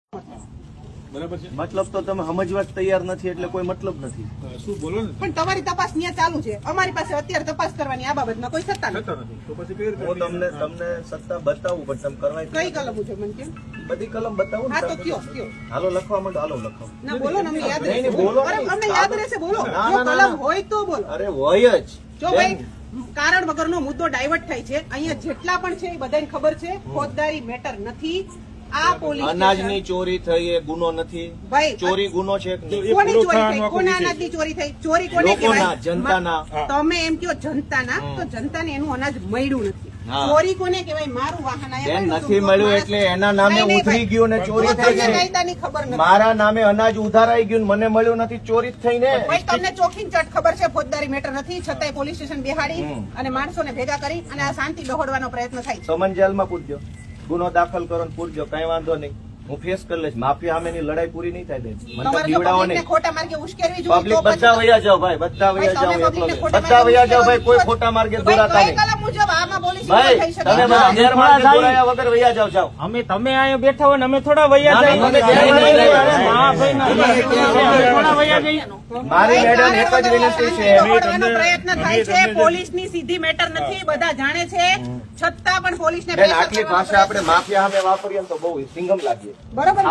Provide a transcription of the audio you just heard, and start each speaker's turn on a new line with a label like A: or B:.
A: બરાબર છે.
B: મતલબ તો તમે સમજવા જ તૈયાર નથી એટલે કોઈ મતલબ નથી.
A: શું બોલો ને?
C: પણ તમારી તપાસ ત્યાં ચાલુ છે, અમારી પાસે અત્યારે તપાસ કરવાની આ બાબતમાં કોઈ સત્તા નથી.
A: થતા નથી તો પછી કેવી રીતે?
B: હું તમને સત્તા બતાવું પણ તમે કરવા
C: કઈ કલમ મુજબ મને કેમ?
B: બધી કલમ બતાવું
C: હા તો
B: ને.
C: કયો
B: હાલો લખવા માંડો, હાલો લખો.
C: ના બોલો ને, અમને યાદ
B: નહીં,
C: રહેશે.
B: નહીં, બોલો
C: અરે,
B: નહીં.
C: અમને યાદ રહેશે, બોલો.
B: ના,
C: જો
B: ના,
C: કલમ
B: ના.
C: હોય તો બોલો.
B: અરે હોય જ.
C: જો ભાઈ કારણ વગરનો મુદ્દો ડાયવર્ટ થાય છે, અહીંયા જેટલા પણ છે એ બધાને ખબર છે, ફોજદારી મેટર નથી. આ પોલીસ
B: અનાજની ચોરી થઈ એ ગુનો નથી.
C: ભાઈ,
B: ચોરી ગુનો છે કે નહીં?
C: કોની ચોરી થઈ?
A: આખો
C: કોના
A: વિષય
C: અનાજની ચોરી થઈ? ચોરી કોને
B: લોકોના,
C: કહેવાય?
B: જનતાના.
C: તમે એમ કહો જનતાના, તો જનતાને એનું અનાજ મળ્યું નથી.
B: હા.
C: ચોરી કોને કહેવાય? મારું વાહન આયા
B: બેન,
C: પડ્યું
B: નથી
C: હતું,
B: મળ્યું
C: માણસ-
B: એટલે એના નામે
C: નહીં, નહીં,
B: ઉધરી
C: ભાઈ.
B: ગયું ને ચોરી
C: તો
B: થઈ
C: તમને
B: છે.
C: કાયદાની ખબર નથી.
B: મારા નામે અનાજ ઉધારાઈ ગયું ને મને મળ્યું નથી, ચોરી જ થઈ ને.
C: ભાઈ, તમને ચોખીન ચટ ખબર છે ફોજદારી મેટર નથી, છતાંય પોલીસ સ્ટેશન બેહાડી અને માણસોને ભેગા કરી અને આ શાંતિ દોહડવાનો પ્રયત્ન થાય છે.
B: સમન જેલમાં પૂરજો, ગુનો દાખલ કરો ને પૂરજો, કઈ વાંધો નહીં. હું ફેસ કરી લઈશ. માફિયા સામેની લડાઈ પૂરી નહીં થાય બેન. મને તો
C: તમારે જો
B: બીવડાવો
C: પબ્લિકને
B: નહીં.
C: ખોટા માર્ગે ઉશ્કેરવી જોઈએ
B: પબ્લિક
C: તો પછી
B: બધા વયા જાઓ ભાઈ, બધા
C: ભાઈ,
B: વયા જાઓ.
C: તમે
B: એકલો
C: પબ્લિકને
B: નહીં.
C: ખોટા
B: બધા
C: માર્ગે
B: વયા જાઓ ભાઈ, કોઈ
C: ઉશ્કેરવી
B: ખોટા માર્ગે
C: ભાઈ,
B: દોરાતા
C: કઈ
B: નહીં.
C: કલમ મુજબ આમાં પોલીસ
B: ભાઈ,
C: થઈ શકે
B: તમે
C: નહીં.
B: બધા ગેરમાર્ગે દોરાયા વગર વયા જાઓ, જાઓ.
D: અમે તમે અહીંયા બેઠા હોય ને અમે થોડા વૈયા
B: ના,
D: જઈએ.
B: તમે ગેરમાર્ગે
D: અરે
B: દોરાયા.
D: હા ભાઈ, ના, અમે થોડા વૈયા જઈએ.
B: મારી
C: ભાઈ,
B: મેડમ એક જ
C: કારણ વગર
B: વિનંતી છે.
C: શાંતિ દોહડવાનો પ્રયત્ન થાય છે. પોલીસની સીધી મેટર નથી, બધા જાણે છે, છતાં પણ પોલીસને
B: બેન,
C: pressure
B: આટલી
C: કરવાનો
B: ભાષા આપણે માફિયા સામે વાપરીએ ને તો બહુ સિંગમ લાગીએ.
C: બરોબર ને?